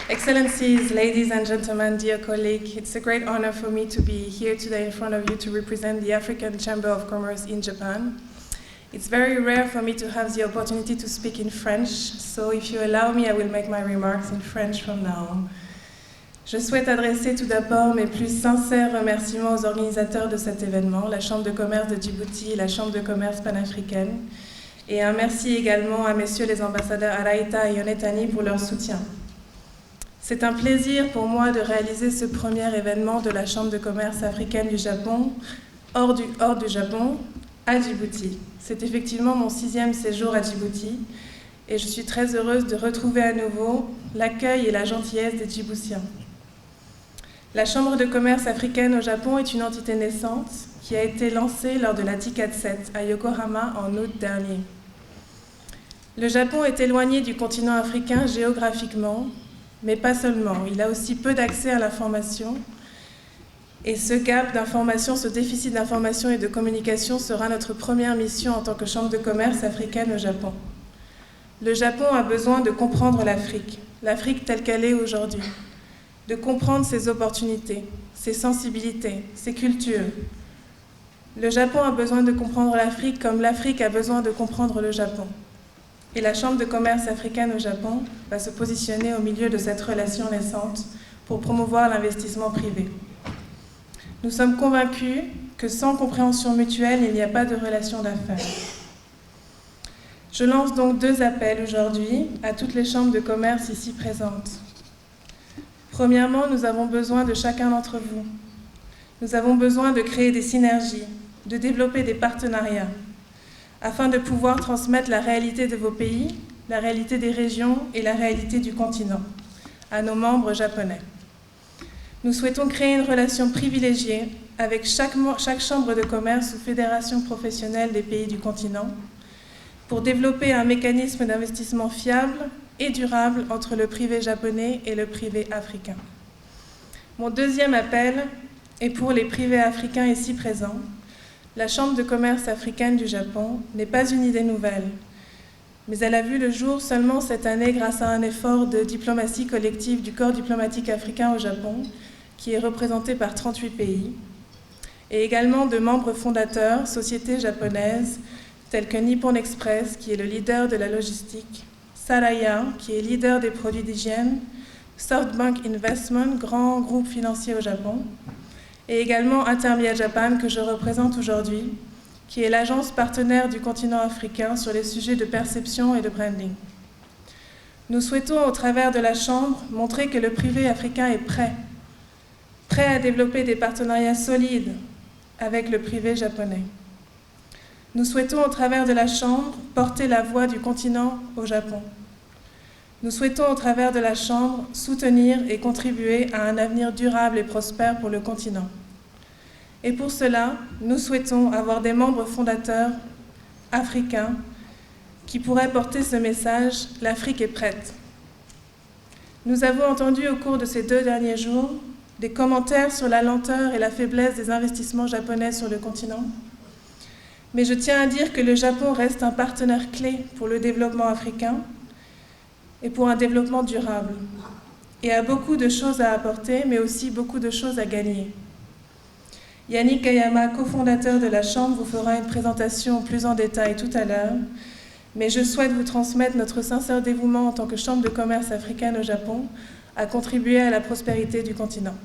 Excellencies, ladies and gentlemen, dear colleague, it's a great honor for me to be here today in front of you to represent the African Chamber of Commerce in Japan. It's very rare for me to have the opportunity to speak in French, so if you allow me, I will make my remarks in French from now on. Je souhaite adresser tout d'abord mes plus sincères remerciements aux organisateurs de cet événement, la Chambre de commerce de Djibouti et la Chambre de commerce panafricaine, et un merci également à messieurs les ambassadeurs Araïta et Yonetani pour leur soutien. C'est un plaisir pour moi de réaliser ce premier événement de la Chambre de commerce africaine du Japon, hors du Japon, à Djibouti. C'est effectivement mon 6e séjour à Djibouti et je suis très heureuse de retrouver à nouveau l'accueil et la gentillesse des Djiboutiens. La Chambre de commerce africaine au Japon est une entité naissante qui a été lancée lors de la TICAD 7 à Yokohama en août dernier. Le Japon est éloigné du continent africain géographiquement, mais pas seulement. Il a aussi peu d'accès à l'information. Et ce gap d'information, ce déficit d'information et de communication sera notre première mission en tant que Chambre de commerce africaine au Japon. Le Japon a besoin de comprendre l'Afrique telle qu'elle est aujourd'hui, de comprendre ses opportunités, ses sensibilités, ses cultures. Le Japon a besoin de comprendre l'Afrique comme l'Afrique a besoin de comprendre le Japon. Et la Chambre de commerce africaine au Japon va se positionner au milieu de cette relation naissante pour promouvoir l'investissement privé. Nous sommes convaincus que sans compréhension mutuelle, il n'y a pas de relation d'affaires. Je lance donc 2 appels aujourd'hui à toutes les chambres de commerce ici présentes. Premièrement, nous avons besoin de chacun d'entre vous. Nous avons besoin de créer des synergies, de développer des partenariats, afin de pouvoir transmettre la réalité de vos pays, la réalité des régions et la réalité du continent à nos membres japonais. Nous souhaitons créer une relation privilégiée avec chaque chambre de commerce ou fédération professionnelle des pays du continent pour développer un mécanisme d'investissement fiable et durable entre le privé japonais et le privé africain. Mon 2e appel est pour les privés africains ici présents. La Chambre de commerce africaine du Japon n'est pas une idée nouvelle, mais elle a vu le jour seulement cette année grâce à un effort de diplomatie collective du corps diplomatique africain au Japon, qui est représenté par 38 pays, et également de membres fondateurs, sociétés japonaises, telles que Nippon Express, qui est le leader de la logistique, Saraya, qui est leader des produits d'hygiène, SoftBank Investment, grand groupe financier au Japon, et également Intermia Japan, que je représente aujourd'hui, qui est l'agence partenaire du continent africain sur les sujets de perception et de branding. Nous souhaitons, au travers de la Chambre, montrer que le privé africain est prêt à développer des partenariats solides avec le privé japonais. Nous souhaitons, au travers de la Chambre, porter la voix du continent au Japon. Nous souhaitons, au travers de la Chambre, soutenir et contribuer à un avenir durable et prospère pour le continent. Et pour cela, nous souhaitons avoir des membres fondateurs africains qui pourraient porter ce message « L'Afrique est prête ». Nous avons entendu au cours de ces 2 derniers jours des commentaires sur la lenteur et la faiblesse des investissements japonais sur le continent. Mais je tiens à dire que le Japon reste un partenaire clé pour le développement africain et pour un développement durable, et a beaucoup de choses à apporter, mais aussi beaucoup de choses à gagner. Yannick Kayama, cofondateur de la Chambre, vous fera une présentation plus en détail tout à l'heure, mais je souhaite vous transmettre notre sincère dévouement en tant que Chambre de commerce africaine au Japon à contribuer à la prospérité du continent.